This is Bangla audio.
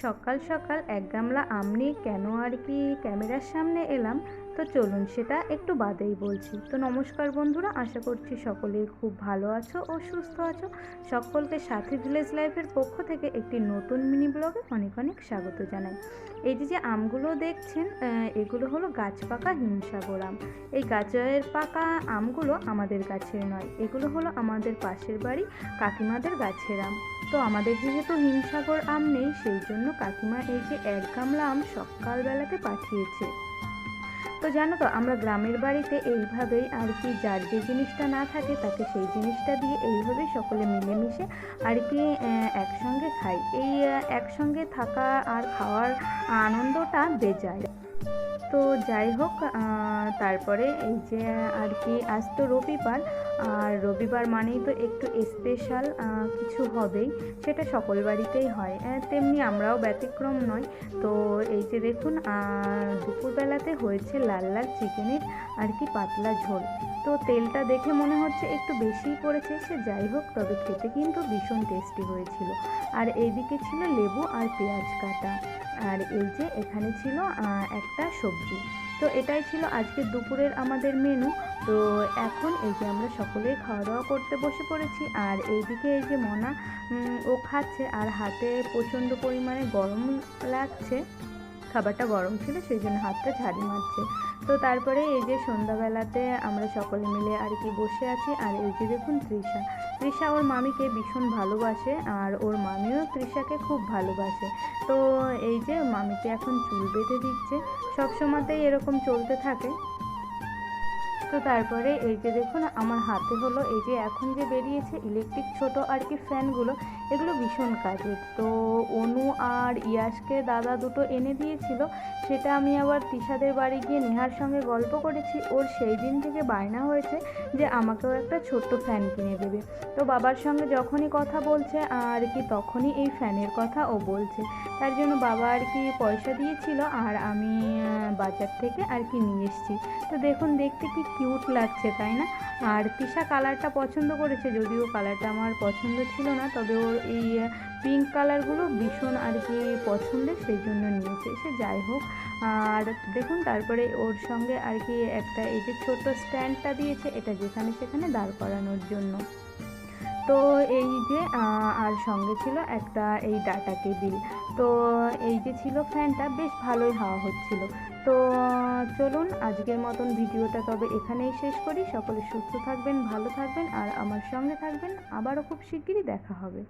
সকাল সকাল এক গামলা আম নিয়ে কেন আর কি ক্যামেরার সামনে এলাম, তো চলুন সেটা একটু বাদেই বলছি। তো নমস্কার বন্ধুরা, আশা করছি সকলেই খুব ভালো আছো ও সুস্থ আছো। সকলকে সাথী ভিলেজ লাইফের পক্ষ থেকে একটি নতুন মিনি ব্লগে অনেক অনেক স্বাগত জানাই। এই যে আমগুলো দেখছেন, এগুলো হলো গাছ পাকা হিমসাগর আম। এই গাছের পাকা আমগুলো আমাদের গাছের নয়, এগুলো হলো আমাদের পাশের বাড়ি কাকিমাদের গাছের আম। তো আমাদের যেহেতু হিমসাগর আম নেই, সেই জন্য কাকিমা এই যে এক গামলা আম সকালবেলাতে পাঠিয়েছে। তো জানো তো, আমরা গ্রামের বাড়িতে এইভাবেই আর কি, যার যে জিনিসটা না থাকে তাকে সেই জিনিসটা দিয়ে এইভাবেই সকলে মিলেমিশে আর কি একসঙ্গে খাই। এই একসঙ্গে থাকা আর খাওয়ার আনন্দটা বেজায়। তো যাই হোক, তারপরে এই যে আর কি আজ তো রবিবার, আর রবিবার মানেই তো একটু স্পেশাল কিছু হবেই, সেটা সকল বাড়িতেই হয়, তেমনি আমরাও ব্যতিক্রম নয়। তো এই যে দেখুন, দুপুরবেলাতে হয়েছে লাল লাল চিকেনের আর কি পাতলা ঝোল। তো তেলটা দেখে মনে হচ্ছে একটু বেশিই পড়েছে, সে যাই হোক, তবে খেতে কিন্তু ভীষণ টেস্টি হয়েছিল। আর এইদিকে ছিল লেবু আর পেঁয়াজ কাটা, আর এই যে এখানে ছিল একটা সবজি। তো এটাই ছিল আজকে দুপুরের আমাদের মেনু। তো এখন এই যে আমরা সকলেই খাওয়া দাওয়া করতে বসে পড়েছি। আর এইদিকে এই যে মনা, ও খাচ্ছে আর হাতে প্রচণ্ড পরিমাণে গরম লাগছে, খাবারটা গরম ছিল সেই জন্য হাতটা ঝাড়ি মারছে। তো তারপরে এই যে সন্ধ্যাবেলাতে আমরা সকলে মিলে আর কি বসে আছি। আর এই যে দেখুন তৃষা ওর মামিকে ভীষণ ভালোবাসে, আর ওর মামিও তৃষাকে খুব ভালোবাসে। তো এই যে মামিকে এখন চুল বেঁধে দিচ্ছে, সবসময়তেই এরকম চলতে থাকে। তো তারপরে এই যে দেখুন আমার হাতে হলো এই যে এখন যে বেরিয়েছে ইলেকট্রিক ছোট আর কি ফ্যানগুলো, এগুলো ভীষণ কাজের। তো অনু আর ইয়াসকে দাদা দুটো এনে দিয়েছিল, সেটা আমি আবার তিশাদের বাড়ি গিয়ে নেহার সঙ্গে গল্প করেছি। ওর সেই দিন থেকে বায়না হয়েছে যে আমাকেও একটা ছোট্ট ফ্যান কিনে দেবে। তো বাবার সঙ্গে যখনই কথা বলছে আর কি, তখনই এই ফ্যানের কথা ও বলছে। তার জন্য বাবা আর কি পয়সা দিয়েছিল, আর আমি বাজার থেকে আর কি নিয়ে এসেছি। তো দেখুন দেখতে কি কিউট লাগছে, তাই না? আর তিশা কালারটা পছন্দ করেছে, যদিও কালারটা আমার পছন্দ ছিল না, তবে ওর এই পিঙ্ক কালারগুলো ভীষণ আর কি পছন্দের, সেই জন্য নিয়েছে। সে যাই হোক, আর দেখুন তারপরে ওর সঙ্গে আর কি একটা এই যে ছোট স্ট্যান্ডটা দিয়েছে, এটা যেখানে সেখানে দাঁড় করানোর জন্য। তো এই যে আর সঙ্গে ছিল একটা এই ডাটা কেবিল। তো এই যে ছিল ফ্যানটা, বেশ ভালোই হাওয়া হচ্ছিল। তো চলুন আজকের মতন ভিডিওটা তবে এখানেই শেষ করি। সকলে সুস্থ থাকবেন, ভালো থাকবেন, আর আমার সঙ্গে থাকবেন। আবারও খুব শিগগিরই দেখা হবে।